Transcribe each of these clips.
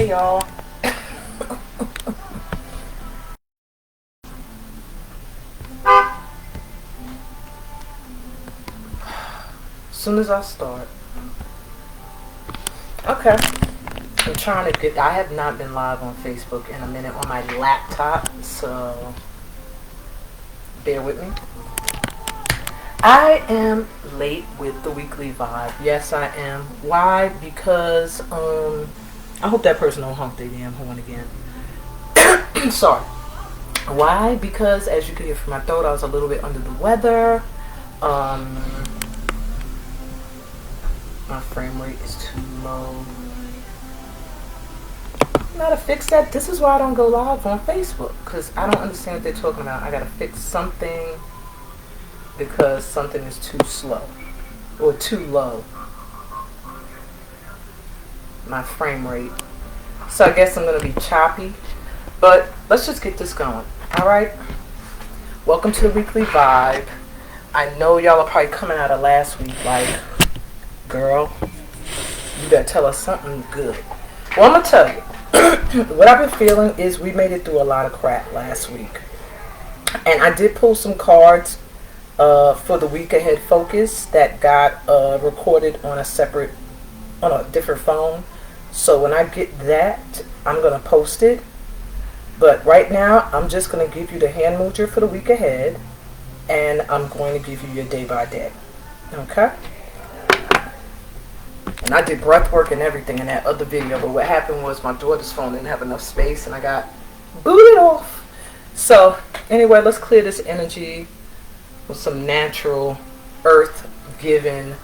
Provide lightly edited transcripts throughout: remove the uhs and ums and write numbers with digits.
Hey y'all. As soon as I start. Okay. I'm trying to I have not been live on Facebook in a minute on my laptop, so bear with me. I am late with the weekly vibe. Yes, I am. Why? Because I hope that person don't honk their damn horn again. Sorry. Why? Because as you can hear from my throat, I was a little bit under the weather. My frame rate is too low. I gotta fix that. This is why I don't go live on Facebook, because I don't understand what they're talking about. I gotta fix something because something is too slow or too low. My frame rate. So I guess I'm gonna be choppy, but let's just get this going. All right. Welcome to the weekly vibe. I know y'all are probably coming out of last week like, girl, you gotta tell us something good. Well, I'm gonna tell you. What I've been feeling is we made it through a lot of crap last week, and I did pull some cards for the week ahead focus that got recorded on a different phone. So when I get that, I'm gonna post it. But right now, I'm just gonna give you the hand mojo for the week ahead, and I'm going to give you your day by day. Okay? And I did breath work and everything in that other video, but what happened was my daughter's phone didn't have enough space and I got booted off. So anyway, let's clear this energy with some natural earth-given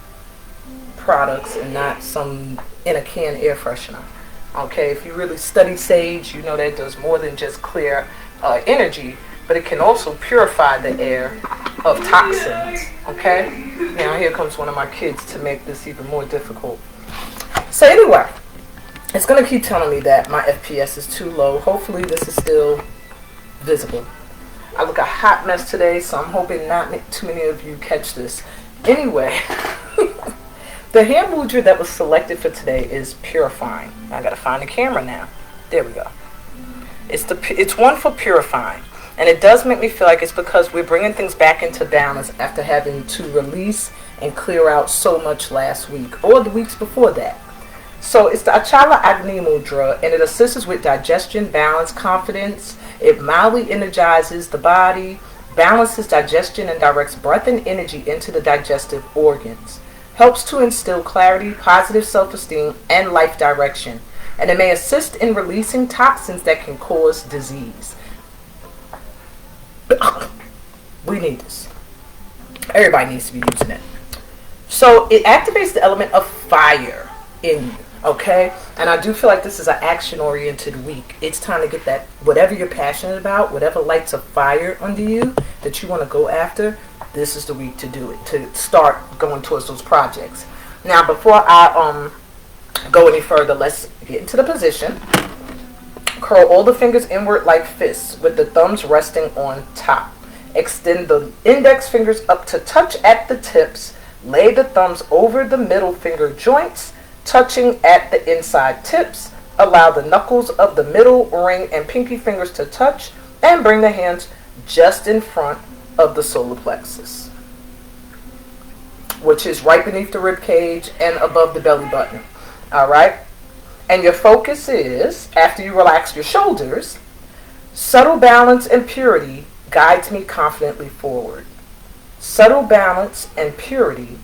products and not some in a can air freshener. Okay, if you really study sage, you know that does more than just clear energy, but it can also purify the air of toxins. Okay, now here comes one of my kids to make this even more difficult. So anyway, it's going to keep telling me that my FPS is too low. Hopefully this is still visible. I look a hot mess today, so I'm hoping not too many of you catch this. Anyway, the hand mudra that was selected for today is purifying. I got to find the camera now. There we go. It's one for purifying. And it does make me feel like it's because we're bringing things back into balance after having to release and clear out so much last week or the weeks before that. So it's the Achala Agni Mudra, and it assists with digestion, balance, confidence. It mildly energizes the body, balances digestion, and directs breath and energy into the digestive organs. Helps to instill clarity, positive self-esteem, and life direction. And it may assist in releasing toxins that can cause disease. We need this. Everybody needs to be using it. So it activates the element of fire in you, okay? And I do feel like this is an action-oriented week. It's time to get that, whatever you're passionate about, whatever lights a fire under you that you want to go after, this is the week to do it, to start going towards those projects. Now, before I go any further, let's get into the position. Curl all the fingers inward like fists, with the thumbs resting on top. Extend the index fingers up to touch at the tips. Lay the thumbs over the middle finger joints, touching at the inside tips. Allow the knuckles of the middle ring and pinky fingers to touch, and bring the hands just in front of the solar plexus, which is right beneath the rib cage and above the belly button. All right? And your focus is, after you relax your shoulders, subtle balance and purity guides me confidently forward. Subtle balance and purity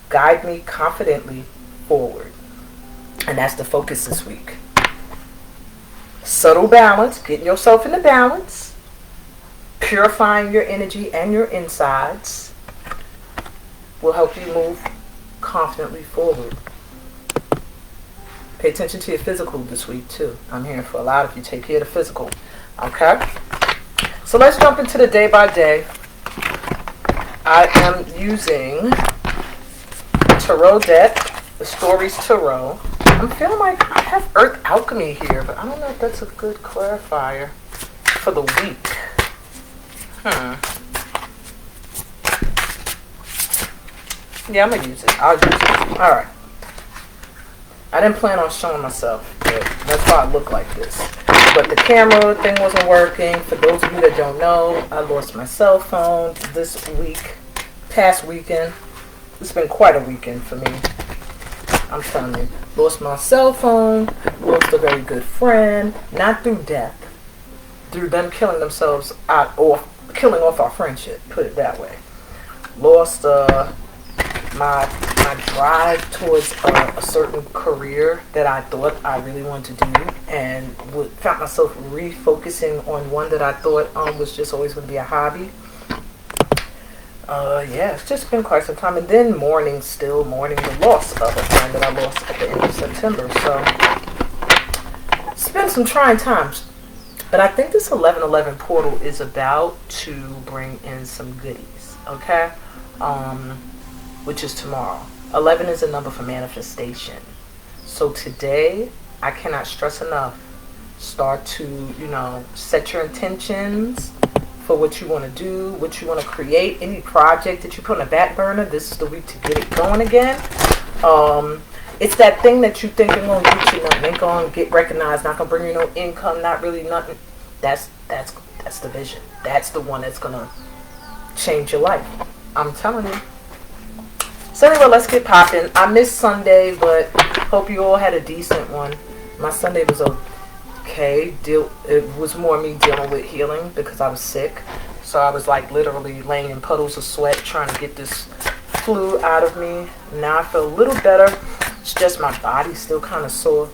guide me confidently forward. And that's the focus this week. Subtle balance, getting yourself into balance, purifying your energy and your insides will help you move confidently forward. Pay attention to your physical this week, too. I'm hearing for a lot of you, take care of the physical. Okay? So let's jump into the day by day. I am using Tarot deck, the Stories Tarot. I'm feeling like I have Earth Alchemy here, but I don't know if that's a good clarifier for the week. Yeah, I'm going to use it. I'll use it. All right. I didn't plan on showing myself, but That's why I look like this. But the camera thing wasn't working. For those of you that don't know, I lost my cell phone this past weekend. It's been quite a weekend for me. I'm telling you. Lost my cell phone, lost a very good friend, not through death, through them killing themselves out, or killing off our friendship, put it that way. Lost my drive towards a certain career that I thought I really wanted to do, and found myself refocusing on one that I thought was just always going to be a hobby. Yeah, it's just been quite some time. And then mourning the loss of a friend that I lost at the end of September. So it's been some trying times. But I think this 1111 portal is about to bring in some goodies, okay? Which is tomorrow. 11 is a number for manifestation. So today, I cannot stress enough, start to, set your intentions for what you want to do, what you want to create, any project that you put on the back burner. This is the week to get it going again. It's that thing that you think ain't gonna get you nothing, ain't gonna get recognized, not gonna bring you no income, not really nothing. That's the vision. That's the one that's gonna change your life. I'm telling you. So anyway, let's get popping. I missed Sunday, but hope you all had a decent one. My Sunday was okay. It was more me dealing with healing because I was sick. So I was like literally laying in puddles of sweat trying to get this flu out of me. Now I feel a little better. It's just my body's still kind of sore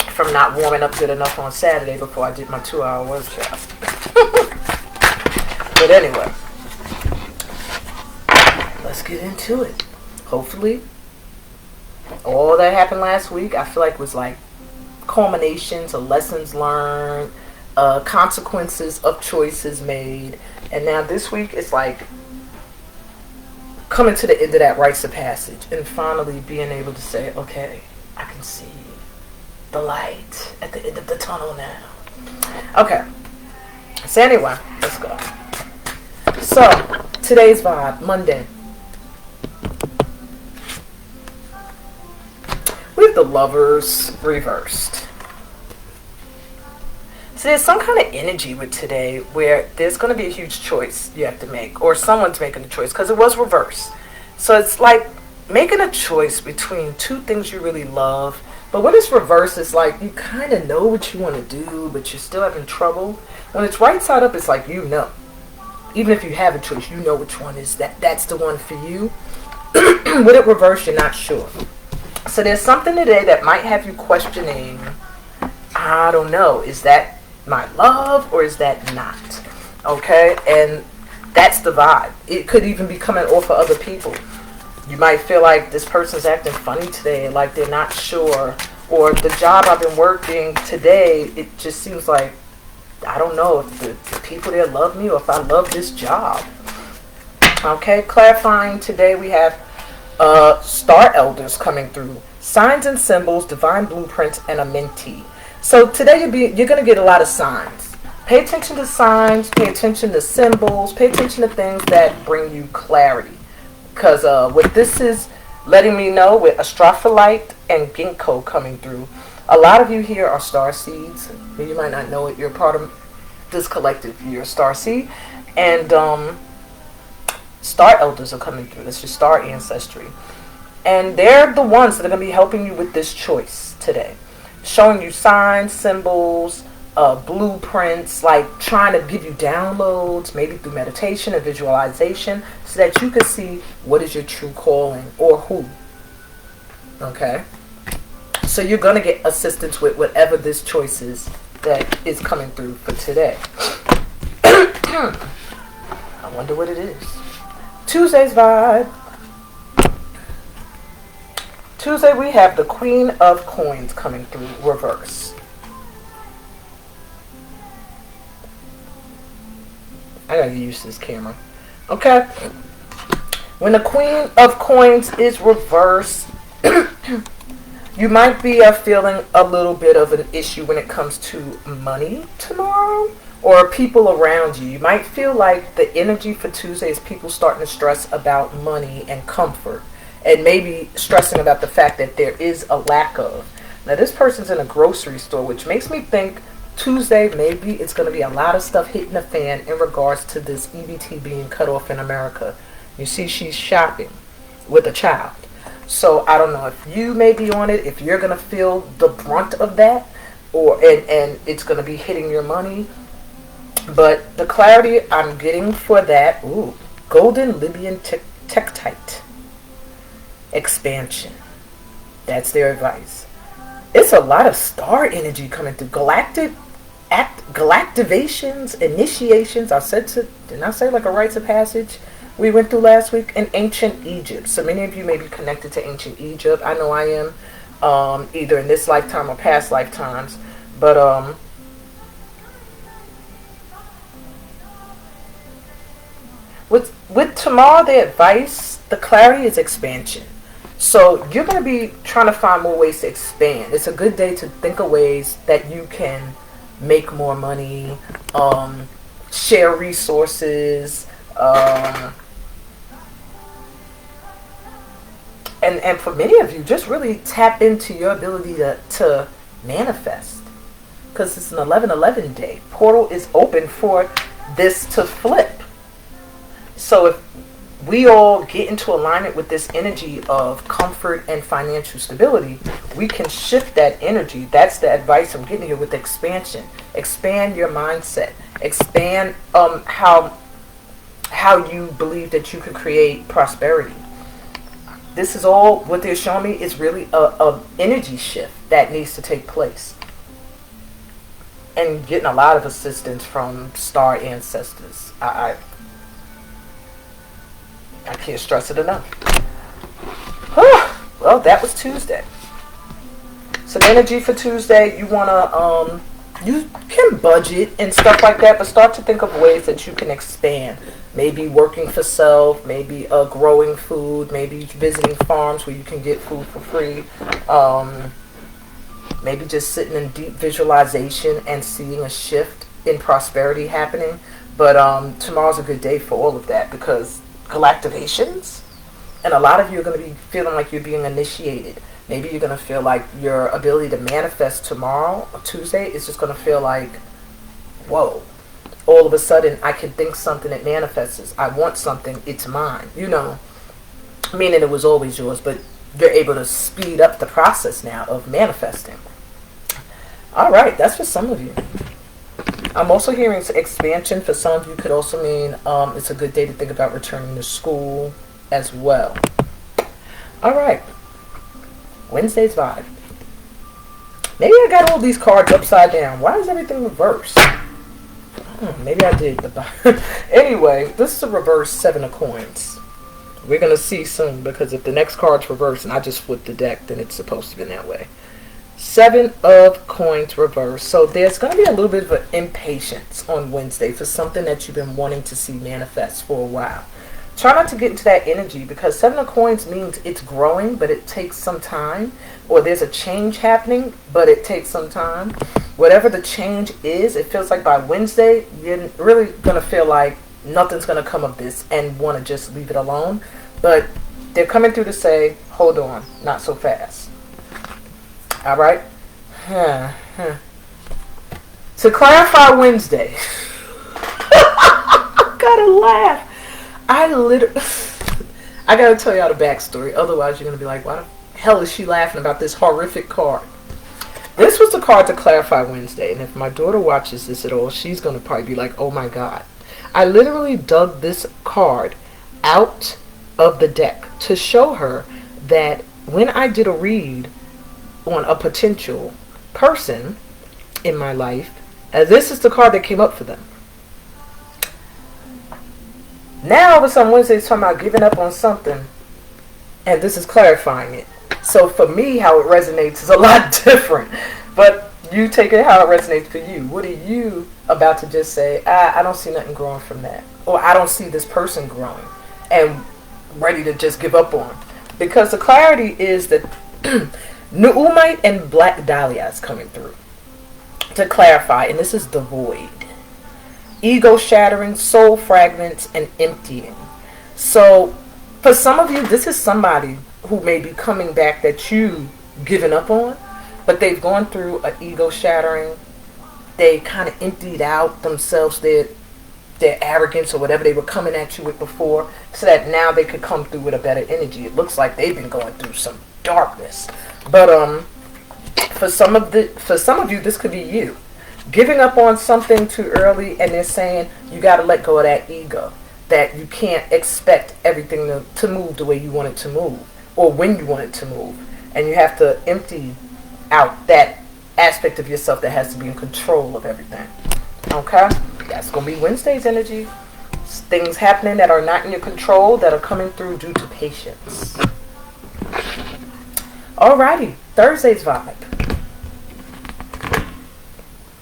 from not warming up good enough on Saturday before I did my 2-hour workshop. But anyway, let's get into it. Hopefully, all that happened last week, I feel like was like culminations of lessons learned, consequences of choices made. And now this week it's like coming to the end of that rites of passage and finally being able to say, okay, I can see the light at the end of the tunnel now. Okay. So anyway, let's go. So, today's vibe, Monday. We have the Lovers reversed. So there's some kind of energy with today where there's going to be a huge choice you have to make, or someone's making a choice because it was reversed. So it's like making a choice between two things you really love. But when it's reversed, it's like you kind of know what you want to do, but you're still having trouble. When it's right side up, it's like you know. Even if you have a choice, you know which one is that's the one for you. With it reversed, you're not sure. So there's something today that might have you questioning, I don't know, is that my love or is that not? Okay? And that's the vibe. It could even be coming off of other people. You might feel like this person's acting funny today, like they're not sure. Or the job I've been working today, it just seems like, I don't know if the people there love me or if I love this job. Okay, clarifying today we have star elders coming through. Signs and symbols, divine blueprints, and a mentee. So today you're going to get a lot of signs. Pay attention to signs, pay attention to symbols, pay attention to things that bring you clarity. Because what this is letting me know with Astrophyllite and Ginkgo coming through, a lot of you here are star seeds. You might not know it. You're part of this collective. You're a star seed. And star elders are coming through. That's your star ancestry. And they're the ones that are going to be helping you with this choice today. Showing you signs, symbols, blueprints, like trying to give you downloads, maybe through meditation and visualization, so that you can see what is your true calling or who. Okay? So you're going to get assistance with whatever this choice is that is coming through for today. I wonder what it is. Tuesday's vibe. Tuesday we have the Queen of Coins coming through reverse. I gotta get used to this camera. Okay. When the Queen of Coins is reversed, you might be feeling a little bit of an issue when it comes to money tomorrow or people around you. You might feel like the energy for Tuesday is people starting to stress about money and comfort. and maybe stressing about the fact that there is a lack of. Now this person's in a grocery store, which makes me think Tuesday maybe it's going to be a lot of stuff hitting the fan in regards to this EBT being cut off in America. You see, she's shopping with a child. So I don't know if you may be on it, if you're going to feel the brunt of that, or and it's going to be hitting your money. But the clarity I'm getting for that, golden Libyan tektite expansion. That's their advice. It's a lot of star energy coming through. Galactivations, initiations. Didn't I say like a rites of passage we went through last week in ancient Egypt? So many of you may be connected to ancient Egypt. I know I am, either in this lifetime or past lifetimes. But with tomorrow, the advice, the clarity is expansion. So you're going to be trying to find more ways to expand. It's a good day to think of ways that you can make more money, share resources, and for many of you, just really tap into your ability to manifest. Because it's an 11/11 day. Portal is open for this to flip. So if we all get into alignment with this energy of comfort and financial stability, we can shift that energy. That's the advice I'm getting here with expansion. Expand your mindset. Expand how you believe that you can create prosperity. This is all, what they're showing me is really a energy shift that needs to take place. And getting a lot of assistance from star ancestors. I can't stress it enough. Well, that was Tuesday. So the energy for Tuesday, you want to, you can budget and stuff like that, but start to think of ways that you can expand. Maybe working for self, maybe growing food, maybe visiting farms where you can get food for free. Maybe just sitting in deep visualization and seeing a shift in prosperity happening. But tomorrow's a good day for all of that, because galactivations, and a lot of you are going to be feeling like you're being initiated. Maybe you're going to feel like your ability to manifest tomorrow or Tuesday is just going to feel like, whoa, all of a sudden I can think something, that manifests. I want something, it's mine, meaning it was always yours, but you're able to speed up the process now of manifesting. All right, that's for some of you. I'm also hearing expansion. For some of you, could also mean it's a good day to think about returning to school as well. All right. Wednesday's vibe. Maybe I got all these cards upside down. Why is everything reversed? Maybe I did. Anyway, this is a reverse 7 of coins. We're going to see soon, because if the next card's reversed and I just flip the deck, then it's supposed to be that way. 7 of coins reversed. So there's going to be a little bit of an impatience on Wednesday for something that you've been wanting to see manifest for a while. Try not to get into that energy, because 7 of coins means it's growing, but it takes some time. Or there's a change happening, but it takes some time. Whatever the change is, it feels like by Wednesday, you're really going to feel like nothing's going to come of this and want to just leave it alone. But they're coming through to say, hold on, not so fast. All right? To clarify Wednesday. I gotta laugh. I gotta tell y'all the backstory. Otherwise, you're gonna be like, why the hell is she laughing about this horrific card? This was the card to clarify Wednesday. And if my daughter watches this at all, she's gonna probably be like, oh my God. I literally dug this card out of the deck to show her that when I did a read on a potential person in my life, this is the card that came up for them. Now all of a sudden Wednesday's talking about giving up on something, and this is clarifying it. So for me, how it resonates is a lot different, but you take it how it resonates for you. What are you about to just say, I don't see nothing growing from that, or I don't see this person growing, and ready to just give up on? Because the clarity is that Nuumite and Black Dahlia is coming through to clarify, and this is the void. Ego shattering, soul fragments, and emptying. So for some of you, this is somebody who may be coming back that you given up on, but they've gone through an ego shattering. They kind of emptied out themselves, their arrogance or whatever they were coming at you with before, so that now they could come through with a better energy. It looks like they've been going through some darkness. But for some of you, this could be you giving up on something too early, and they're saying you got to let go of that ego, that you can't expect everything to move the way you want it to move or when you want it to move, and you have to empty out that aspect of yourself that has to be in control of everything. Okay, that's gonna be Wednesday's energy. Things happening that are not in your control, that are coming through due to patience. Alrighty, Thursday's vibe.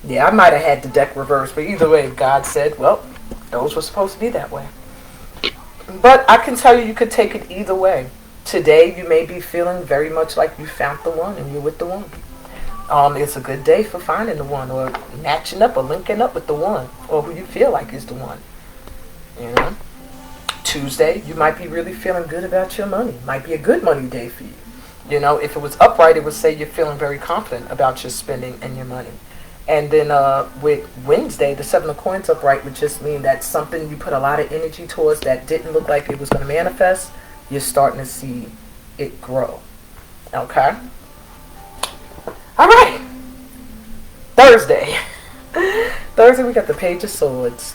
Yeah, I might have had the deck reversed, but either way, God said, well, those were supposed to be that way. But I can tell you, you could take it either way. Today, you may be feeling very much like you found the one and you're with the one. It's a good day for finding the one, or matching up, or linking up with the one, or who you feel like is the one. You know, Tuesday, you might be really feeling good about your money. Might be a good money day for you. You know, if it was upright, it would say you're feeling very confident about your spending and your money. And then with Wednesday, the 7 of coins upright would just mean that something you put a lot of energy towards that didn't look like it was going to manifest, you're starting to see it grow. Okay? All right. Thursday. Thursday, we got the Page of Swords.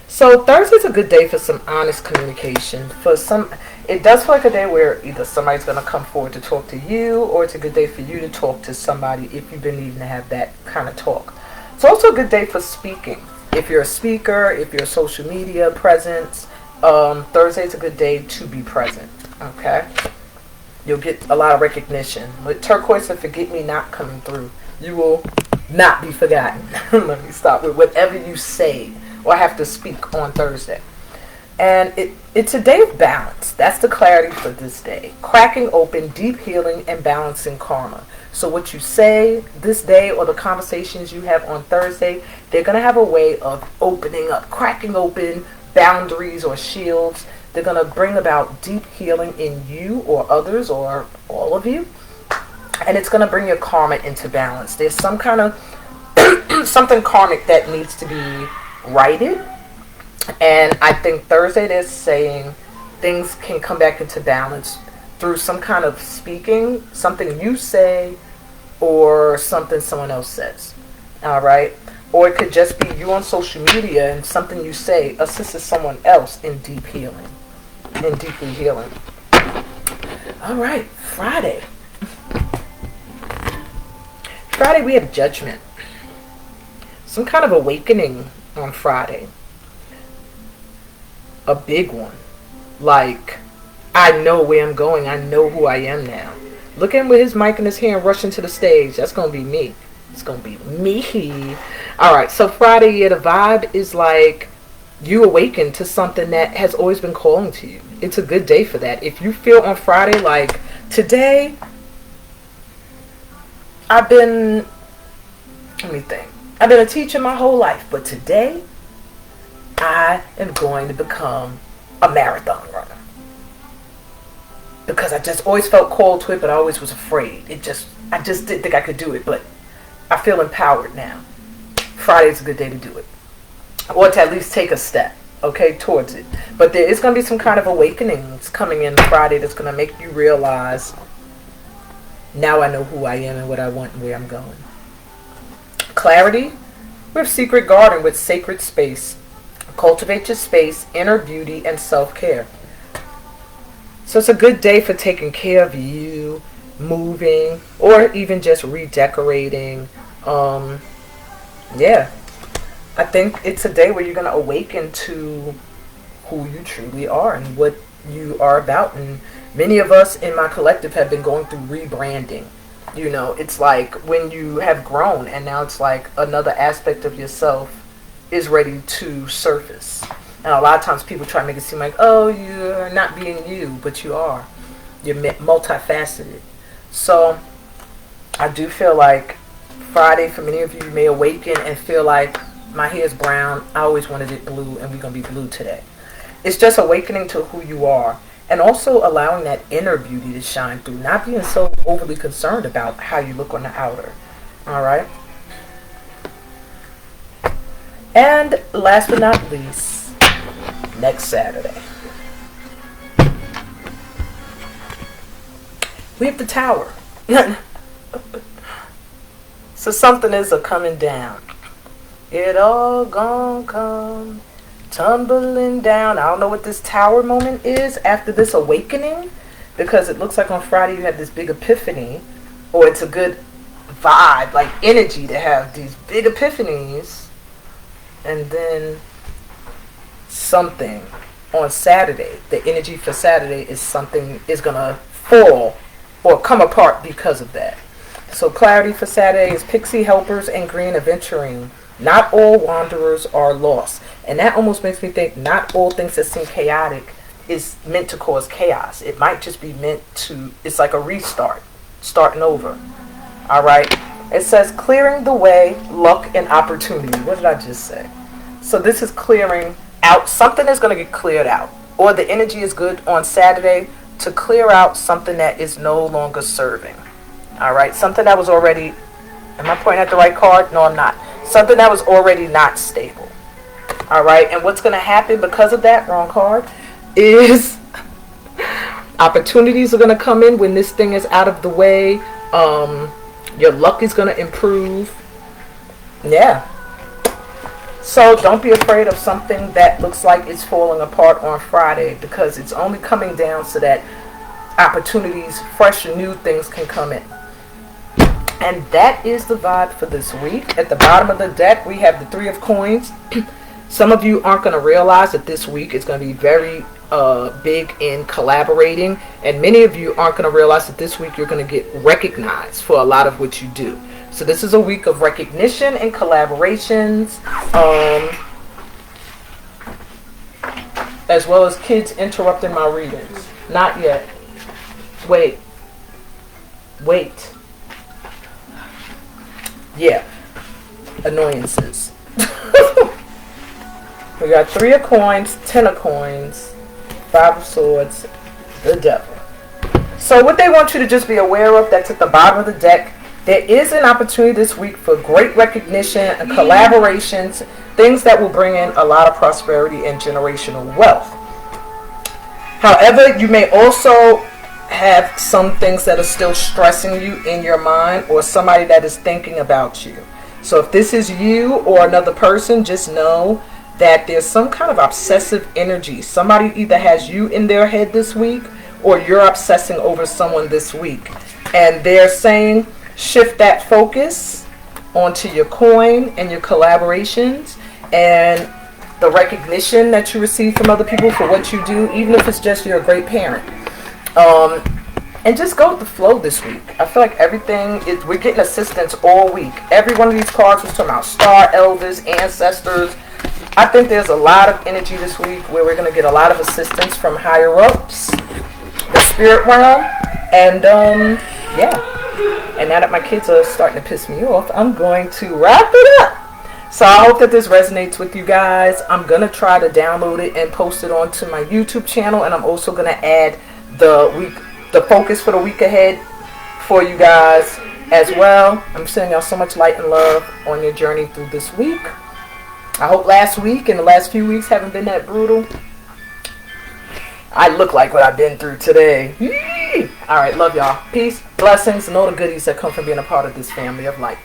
So Thursday's a good day for some honest communication. For some, it does feel like a day where either somebody's going to come forward to talk to you, or it's a good day for you to talk to somebody if you've been needing to have that kind of talk. It's also a good day for speaking. If you're a speaker, if you're a social media presence, Thursday's a good day to be present. Okay? You'll get a lot of recognition. With turquoise and forget-me-not coming through, you will not be forgotten. Let me stop with whatever you say or have to speak on Thursday. And it's a day of balance. That's the clarity for this day. Cracking open, deep healing, and balancing karma. So what you say this day, or the conversations you have on Thursday, they're going to have a way of opening up, cracking open boundaries or shields. They're going to bring about deep healing in you or others or all of you. And it's going to bring your karma into balance. There's some kind of something karmic that needs to be righted. And I think Thursday they're saying things can come back into balance through some kind of speaking, something you say or something someone else says. All right? Or it could just be you on social media and something you say assists someone else in deep healing. In deeply healing. All right, Friday. Friday we have judgment. Some kind of awakening on Friday. A big one. Like, I know where I'm going. I know who I am now. Look at him with his mic in his hand rushing to the stage. That's going to be me. It's going to be me. Alright, so Friday, yeah, the vibe is like you awaken to something that has always been calling to you. It's a good day for that. If you feel on Friday like, today, let me think. I've been a teacher my whole life, but today, I am going to become a marathon runner. Because I just always felt called to it, but I always was afraid. I just didn't think I could do it, but I feel empowered now. Friday's a good day to do it. Or to at least take a step, okay, towards it. But there is going to be some kind of awakenings coming in Friday that's going to make you realize, now I know who I am and what I want and where I'm going. Clarity. We have Secret Garden with sacred space. Cultivate your space, inner beauty, and self-care. So it's a good day for taking care of you, moving, or even just redecorating. Yeah. I think it's a day where you're going to awaken to who you truly are and what you are about. And many of us in my collective have been going through rebranding. You know, it's like when you have grown and now it's like another aspect of yourself is ready to surface. And a lot of times people try to make it seem like, oh, you're not being you, but you are. You're multifaceted. So I do feel like Friday, for many of you, may awaken and feel like my hair is brown. I always wanted it blue, and we're going to be blue today. It's just awakening to who you are And also allowing that inner beauty to shine through, not being so overly concerned about how you look on the outer. All right. And last but not least, next Saturday, we have the Tower. So something is a coming down. It all gonna come tumbling down. I don't know what this Tower moment is after this awakening, because it looks like on Friday you had this big epiphany, or it's a good vibe, like energy to have these big epiphanies, and then something on Saturday, the energy for Saturday is something is gonna fall or come apart because of that. So clarity for Saturday is pixie helpers and green aventurine. Not all wanderers are lost. And that almost makes me think not all things that seem chaotic is meant to cause chaos. It might just be meant to, it's like a restart, starting over. All right. It says clearing the way, luck and opportunity. What did I just say? So this is clearing out. Something is going to get cleared out. Or the energy is good on Saturday to clear out something that is no longer serving. All right. Something that was already, am I pointing at the right card? No, I'm not. Something that was already not stable. All right. And what's going to happen because of that, wrong card, is opportunities are going to come in when this thing is out of the way. Your luck is going to improve. Yeah. So don't be afraid of something that looks like it's falling apart on Friday, because it's only coming down so that opportunities, fresh and new things can come in. And that is the vibe for this week. At the bottom of the deck, we have the Three of Coins. Some of you aren't going to realize that this week is going to be very big in collaborating, and many of you aren't going to realize that this week you're going to get recognized for a lot of what you do. So this is a week of recognition and collaborations, as well as kids interrupting my readings. Not yet. Wait. Yeah, annoyances. We got Three of Coins, Ten of Coins, Five of Swords, the Devil. So what they want you to just be aware of, that's at the bottom of the deck, there is an opportunity this week for great recognition and collaborations, things that will bring in a lot of prosperity and generational wealth. However, you may also have some things that are still stressing you in your mind, or somebody that is thinking about you. So if this is you or another person, just know that there's some kind of obsessive energy. Somebody either has you in their head this week, or you're obsessing over someone this week. And they're saying, shift that focus onto your coin and your collaborations and the recognition that you receive from other people for what you do, even if it's just you're a great parent. And just go with the flow this week. I feel like everything is, we're getting assistance all week. Every one of these cards was talking about star, elders, ancestors. I think there's a lot of energy this week where we're going to get a lot of assistance from higher ups, the spirit realm, and yeah. And now that my kids are starting to piss me off, I'm going to wrap it up. So I hope that this resonates with you guys. I'm going to try to download it and post it onto my YouTube channel, and I'm also going to add the focus for the week ahead for you guys as well. I'm sending y'all so much light and love on your journey through this week. I hope last week and the last few weeks haven't been that brutal. I look like what I've been through today. All right, love y'all. Peace, blessings, and all the goodies that come from being a part of this family of light.